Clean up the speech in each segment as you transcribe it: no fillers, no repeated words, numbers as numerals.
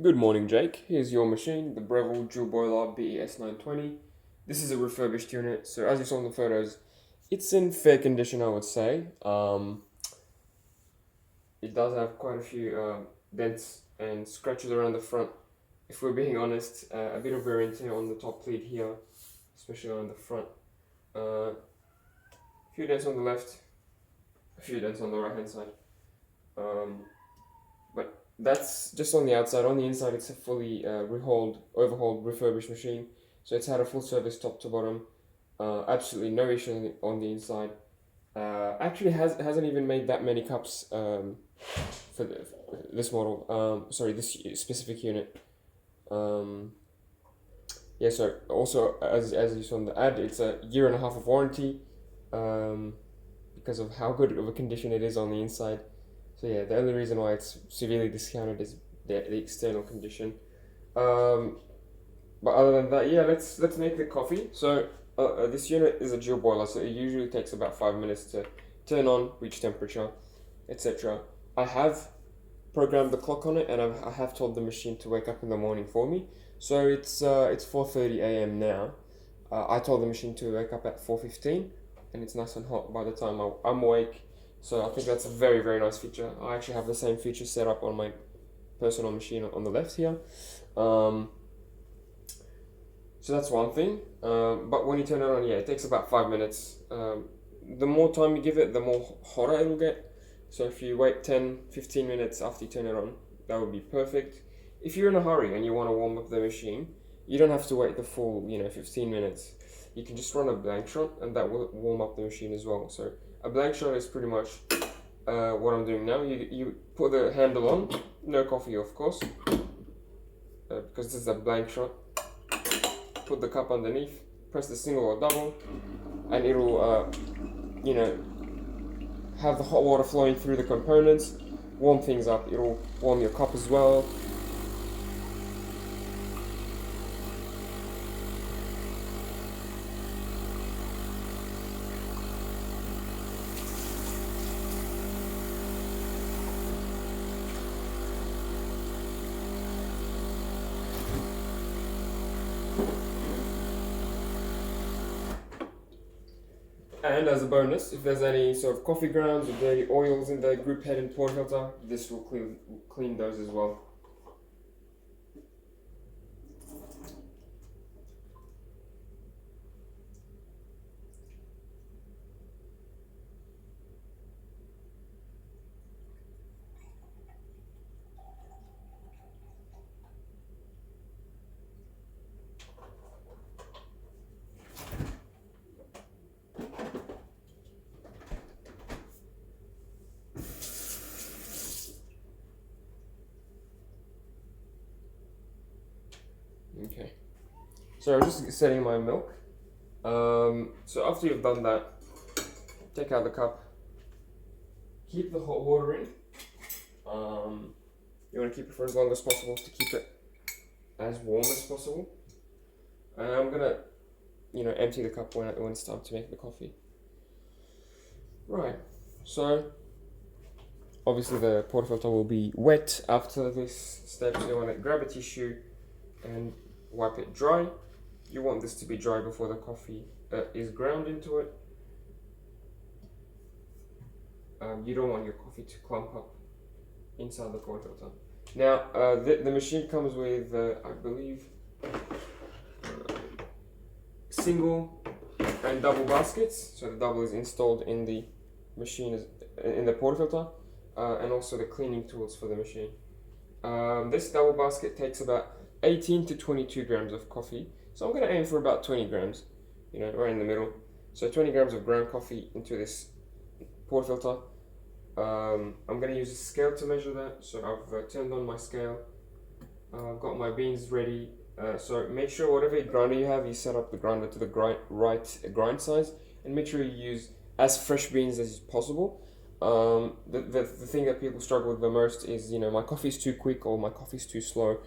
Good morning, Jake. Here's your machine, the Breville dual boiler BES920. This is a refurbished unit, so as you saw in the photos, it's in fair condition, I would say. It does have quite a few dents and scratches around the front. If we're being honest, a bit of wear and tear on the top plate here, especially on the front. A few dents on the left, a few dents on the right hand side. But that's just on the outside. On the inside, it's a fully overhauled, refurbished machine. So it's had a full service top to bottom. Absolutely no issue on the inside. Actually, hasn't even made that many cups for this model. Sorry, this specific unit. Um, yeah. So also, as you saw in the ad, it's a year and a half of warranty. Um, because of how good of a condition it is on the inside. So yeah, the only reason why it's severely discounted is the external condition. Um, but other than that, yeah, let's make the coffee. So this unit is a dual boiler, so it usually takes about 5 minutes to turn on, reach temperature, etc. I have programmed the clock on it, and I have told the machine to wake up in the morning for me. So it's 4:30 a.m. now. I told the machine to wake up at 4:15, and it's nice and hot by the time I'm awake. So I think that's a very very nice feature. I actually have the same feature set up on my personal machine on the left here. Um, so that's one thing. But when you turn it on, yeah, it takes about 5 minutes. The more time you give it, the more hotter it'll get. So if you wait 10-15 minutes after you turn it on, that would be perfect. If you're in a hurry and you want to warm up the machine, you don't have to wait the full 15 minutes. You can just run a blank shot, and that will warm up the machine as well. So a blank shot is pretty much what I'm doing now. You put the handle on, no coffee of course, because this is a blank shot. Put the cup underneath, press the single or double, and it'll have the hot water flowing through the components, warm things up. It'll warm your cup as well. And as a bonus, if there's any sort of coffee grounds or dirty oils in the group head and portafilter, this will clean those as well. Okay. So I'm just setting my milk. So after you've done that, take out the cup. Keep the hot water in. You want to keep it for as long as possible to keep it as warm as possible. And I'm gonna, empty the cup when it's time to make the coffee. Right. So obviously the portafilter will be wet after this step. So you want to grab a tissue and wipe it dry. You want this to be dry before the coffee is ground into it. You don't want your coffee to clump up inside the portafilter. Now, the machine comes with, I believe, single and double baskets. So the double is installed in the machine, in the portafilter, and also the cleaning tools for the machine. This double basket takes about 18 to 22 grams of coffee. So I'm going to aim for about 20 grams, right in the middle. So 20 grams of ground coffee into this portafilter. I'm going to use a scale to measure that. So I've turned on my scale. I've got my beans ready. So make sure whatever grinder you have, you set up the grinder to the right grind size, and make sure you use as fresh beans as possible. The thing that people struggle with the most is, my coffee's too quick or my coffee's too slow.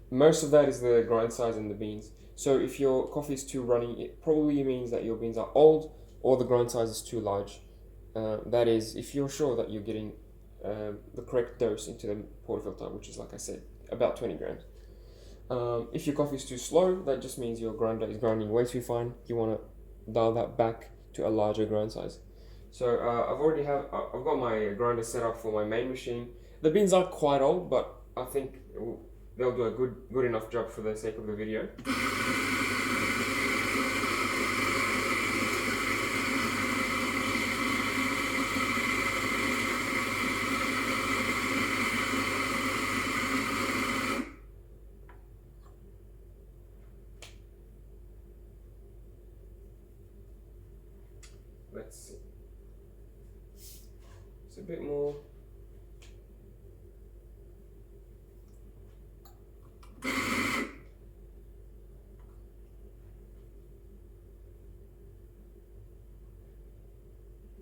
Most of that is the grind size and the beans. So if your coffee is too runny, it probably means that your beans are old or the grind size is too large. That is, if you're sure that you're getting the correct dose into the portafilter, which is, like I said, about 20 grams. If your coffee is too slow, that just means your grinder is grinding way too fine. You want to dial that back to a larger grind size. So I've got my grinder set up for my main machine. The beans are quite old, but I think they'll do a good enough job for the sake of the video. Let's see. It's a bit more.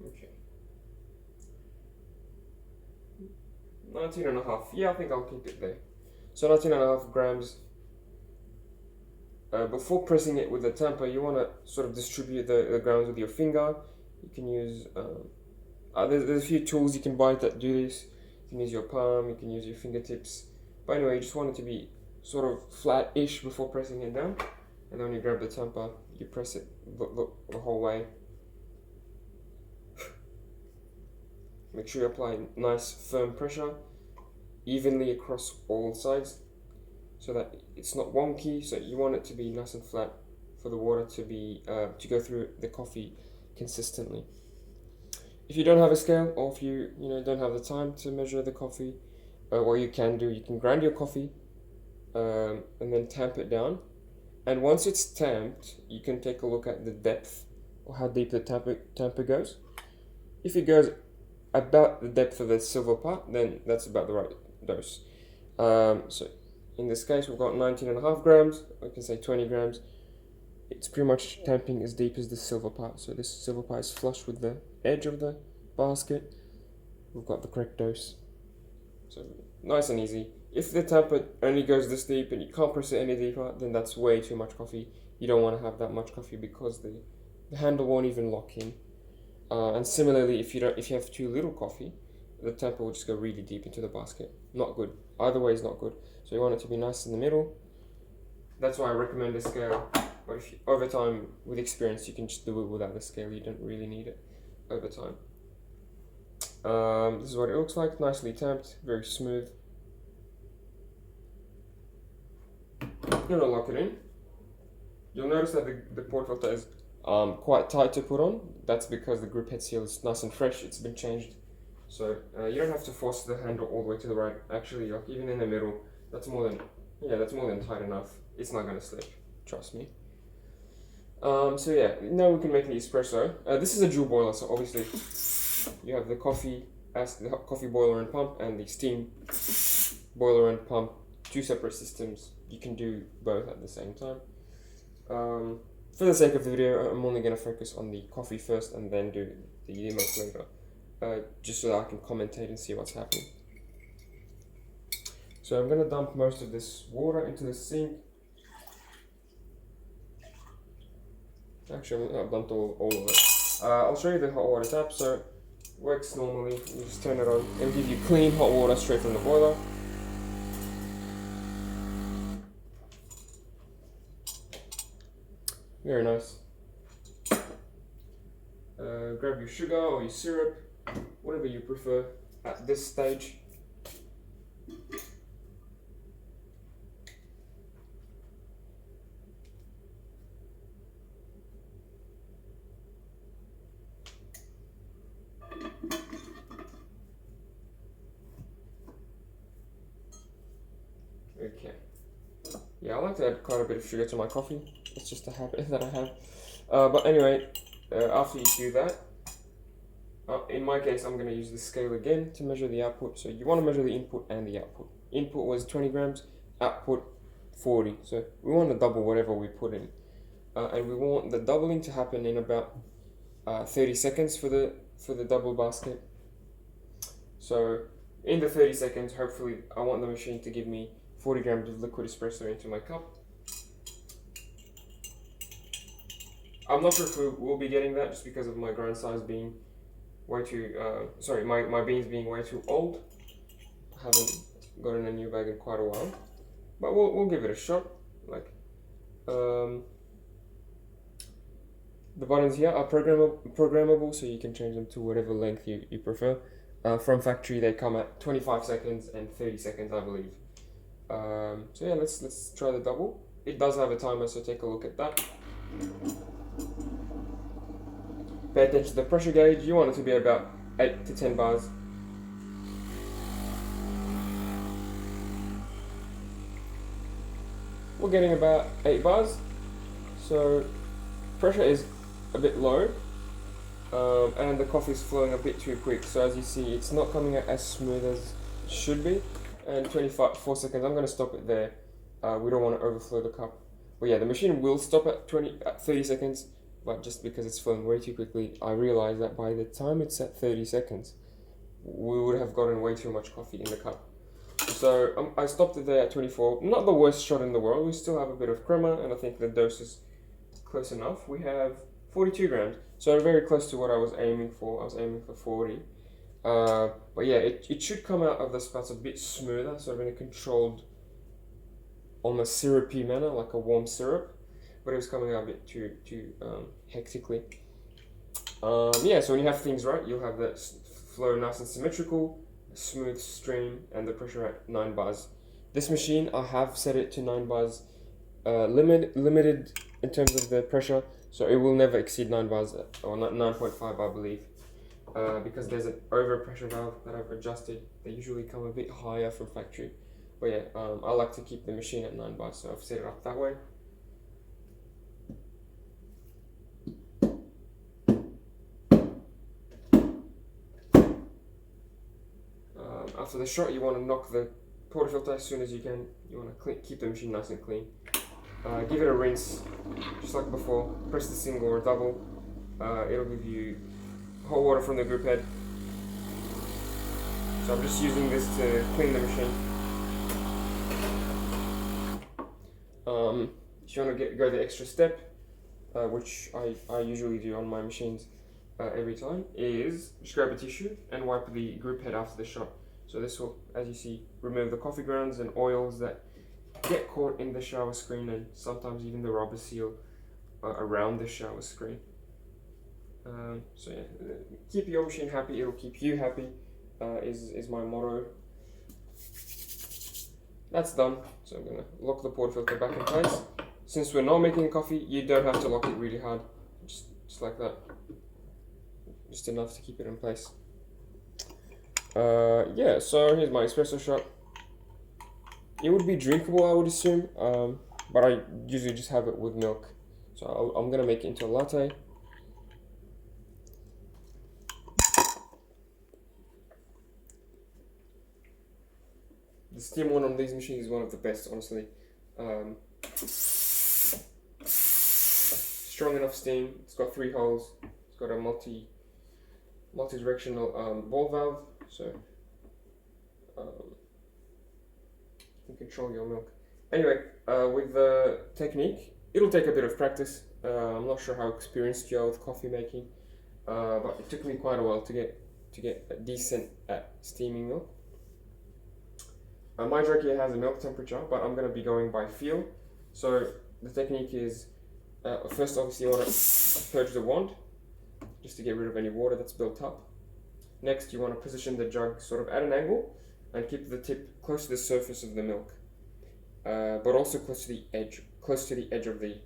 Okay. 19.5. Yeah, I think I'll keep it there. So 19.5 grams. Before pressing it with the tamper, you want to sort of distribute the grounds with your finger. You can use, there's a few tools you can buy that do this. You can use your palm, you can use your fingertips. But anyway, you just want it to be sort of flat-ish before pressing it down. And then when you grab the tamper, you press it the whole way. Make sure you apply nice firm pressure evenly across all sides, so that it's not wonky. So you want it to be nice and flat for the water to be to go through the coffee consistently. If you don't have a scale, or if you don't have the time to measure the coffee, what you can grind your coffee and then tamp it down. And once it's tamped, you can take a look at the depth or how deep the tamper goes. If it goes about the depth of the silver part, then that's about the right dose. So in this case, we've got 19.5 grams. I can say 20 grams. It's pretty much tamping as deep as the silver part. So this silver part is flush with the edge of the basket. We've got the correct dose. So nice and easy. If the tamper only goes this deep and you can't press it any deeper, then that's way too much coffee. You don't want to have that much coffee because the handle won't even lock in. And similarly, if you have too little coffee, the tamper will just go really deep into the basket. Not good. Either way is not good. So you want it to be nice in the middle. That's why I recommend a scale. But if over time, with experience, you can just do it without the scale. You don't really need it over time. This is what it looks like. Nicely tamped, very smooth. I'm gonna lock it in. You'll notice that the port filter is quite tight to put on. That's because the grip head seal is nice and fresh. It's been changed. So you don't have to force the handle all the way to the right. Actually, like, even in the middle, that's more than tight enough. It's not gonna slip, trust me. So yeah, now we can make the espresso. This is a dual boiler, so obviously you have the coffee boiler and pump, and the steam boiler and pump. Two separate systems. You can do both at the same time. For the sake of the video, I'm only going to focus on the coffee first and then do the milk later, just so that I can commentate and see what's happening. So I'm going to dump most of this water into the sink. Actually, I've dumped all of it. I'll show you the hot water tap. So it works normally. You just turn it on. It'll give you clean hot water straight from the boiler. Very nice. Grab your sugar or your syrup, whatever you prefer at this stage. Okay. Yeah, I like to add quite a bit of sugar to my coffee. It's just a habit that I have. But anyway, after you do that, in my case, I'm going to use the scale again to measure the output. So you want to measure the input and the output. Input was 20 grams, output 40. So we want to double whatever we put in. And we want the doubling to happen in about 30 seconds for the double basket. So in the 30 seconds, hopefully, I want the machine to give me 40 grams of liquid espresso into my cup. I'm not sure if we will be getting that just because of my grind size being way too, my beans being way too old. I haven't gotten a new bag in quite a while, but we'll give it a shot. Like, the buttons here are programmable, so you can change them to whatever length you prefer. From factory, they come at 25 seconds and 30 seconds, I believe. So yeah, let's try the double. It does have a timer, so take a look at that. Pay attention to the pressure gauge. You want it to be about 8 to 10 bars. We're getting about 8 bars, so pressure is a bit low, and the coffee is flowing a bit too quick. So as you see, it's not coming out as smooth as it should be. And 24 seconds, I'm going to stop it there. We don't want to overflow the cup. But yeah, the machine will stop at 30 seconds, but just because it's flowing way too quickly, I realize that by the time it's at 30 seconds, we would have gotten way too much coffee in the cup. So I stopped it there at 24. Not the worst shot in the world. We still have a bit of crema, and I think the dose is close enough. We have 42 grams, so very close to what I was aiming for. I was aiming for 40. But yeah, it should come out of the spouts a bit smoother, sort of in a controlled, almost syrupy manner, like a warm syrup. But it was coming out a bit too hectically. Yeah, so when you have things right, you'll have that flow nice and symmetrical, a smooth stream, and the pressure at 9 bars. This machine, I have set it to 9 bars, limited in terms of the pressure, so it will never exceed 9 bars, or 9.5, I believe. Because there's an overpressure valve that I've adjusted. They usually come a bit higher from factory. But yeah, I like to keep the machine at 9 bars, so I've set it up that way. After the shot, you want to knock the portafilter as soon as you can. You want to keep the machine nice and clean. Give it a rinse, just like before. Press the single or double. It'll give you hot water from the group head. So I'm just using this to clean the machine. If you want to go the extra step, which I usually do on my machines every time, is just grab a tissue and wipe the group head after the shot. So this will, as you see, remove the coffee grounds and oils that get caught in the shower screen, and sometimes even the rubber seal around the shower screen. So yeah, keep your machine happy, it'll keep you happy, is my motto. That's done, so I'm gonna lock the portafilter back in place. Since we're not making coffee, you don't have to lock it really hard, just like that. Just enough to keep it in place. Yeah, so here's my espresso shot. It would be drinkable, I would assume, but I usually just have it with milk. So I'm gonna make it into a latte. The steam one on these machines is one of the best, honestly. Strong enough steam. It's got 3 holes. It's got a multi-directional ball valve, so you can control your milk. Anyway, with the technique, it'll take a bit of practice. I'm not sure how experienced you are with coffee making, but it took me quite a while to get decent at steaming milk. My jug here has a milk temperature, but I'm going to be going by feel. So the technique is, first obviously you want to purge the wand, just to get rid of any water that's built up. Next you want to position the jug sort of at an angle, and keep the tip close to the surface of the milk, but also close to the edge of the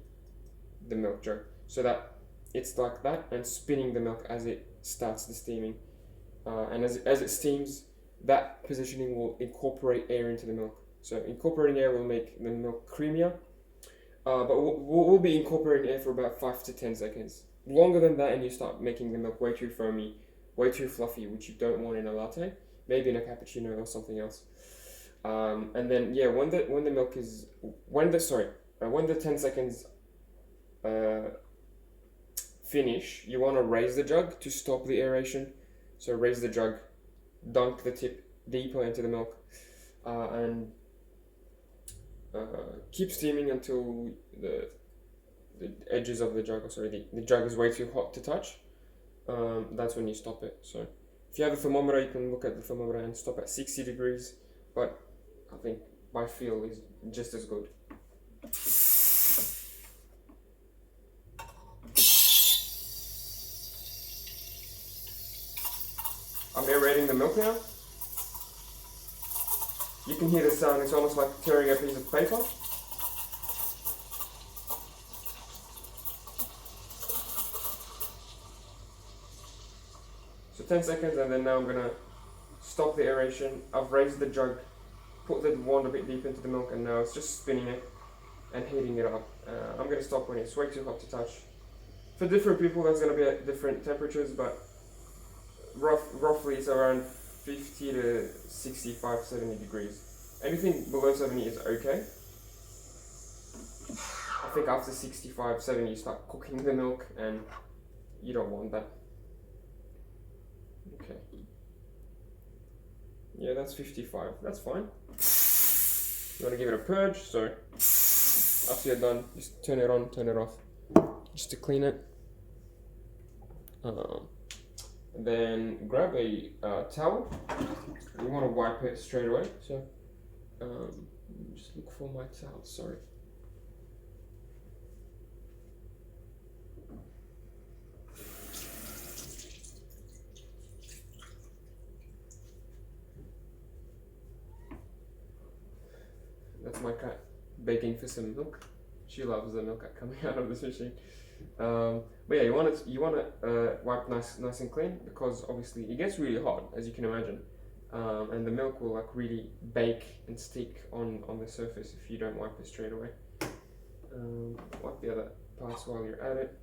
milk jug, so that it's like that, and spinning the milk as it starts the steaming. And as it steams, that positioning will incorporate air into the milk. So incorporating air will make the milk creamier, but we'll be incorporating air for about 5 to 10 seconds. Longer than that and you start making the milk way too foamy, way too fluffy, which you don't want in a latte, maybe in a cappuccino or something else. And then yeah, when the 10 seconds finish, you want to raise the jug to stop the aeration. So raise the jug, dunk the tip deeper into the milk, and keep steaming until the edges of the jug, the jug is way too hot to touch. That's when you stop it. So if you have a thermometer, you can look at the thermometer and stop at 60 degrees, but I think by feel is just as good. I'm aerating the milk now. You can hear the sound, it's almost like tearing a piece of paper. So 10 seconds, and then now I'm gonna stop the aeration. I've raised the jug, put the wand a bit deep into the milk, and now it's just spinning it and heating it up. I'm gonna stop when it's way too hot to touch. For different people, that's gonna be at different temperatures, but roughly it's around 50 to 65, 70 degrees. Anything below 70 is okay. I think after 65, 70 you start cooking the milk, and you don't want that. Okay. Yeah, that's 55. That's fine. You want to give it a purge, so after you're done, just turn it on, turn it off, just to clean it. Then grab a towel. You want to wipe it straight away. So just look for my towel. Sorry. That's my cat begging for some milk. She loves the milk coming out of this machine. But yeah, you want to wipe nice and clean, because obviously it gets really hot, as you can imagine, and the milk will like really bake and stick on the surface if you don't wipe it straight away. Wipe the other parts while you're at it.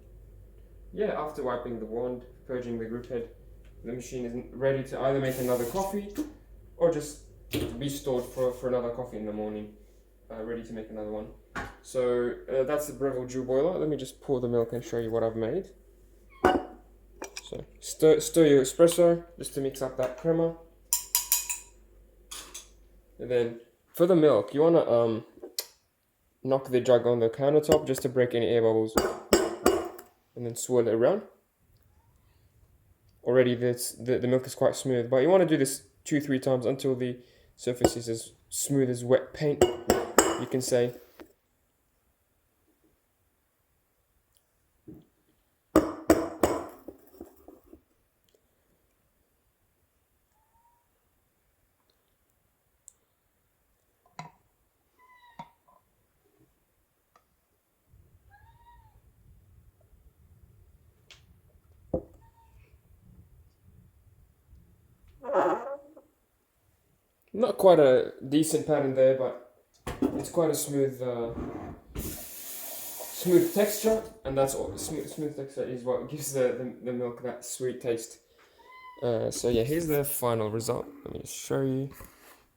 Yeah, after wiping the wand, purging the grip head, the machine is ready to either make another coffee or just be stored for another coffee in the morning, ready to make another one. So that's the Breville Dew boiler. Let me just pour the milk and show you what I've made. So stir your espresso just to mix up that crema. And then for the milk, you want to knock the jug on the countertop just to break any air bubbles, and then swirl it around. Already the milk is quite smooth, but you want to do this 2-3 times until the surface is as smooth as wet paint, you can say. Not quite a decent pattern there, but it's quite a smooth texture, and that's all. Smooth texture is what gives the milk that sweet taste. So yeah, here's the final result. Let me just show you.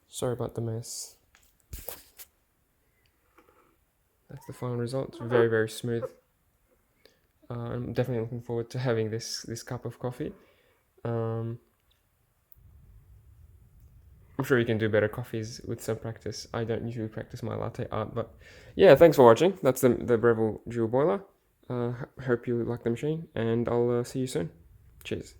Sorry about the mess. That's the final result. It's very, very smooth. I'm definitely looking forward to having this cup of coffee. I'm sure you can do better coffees with some practice. I don't usually practice my latte art, but yeah, thanks for watching. That's the Breville Dew boiler. Hope you like the machine, and I'll see you soon. Cheers.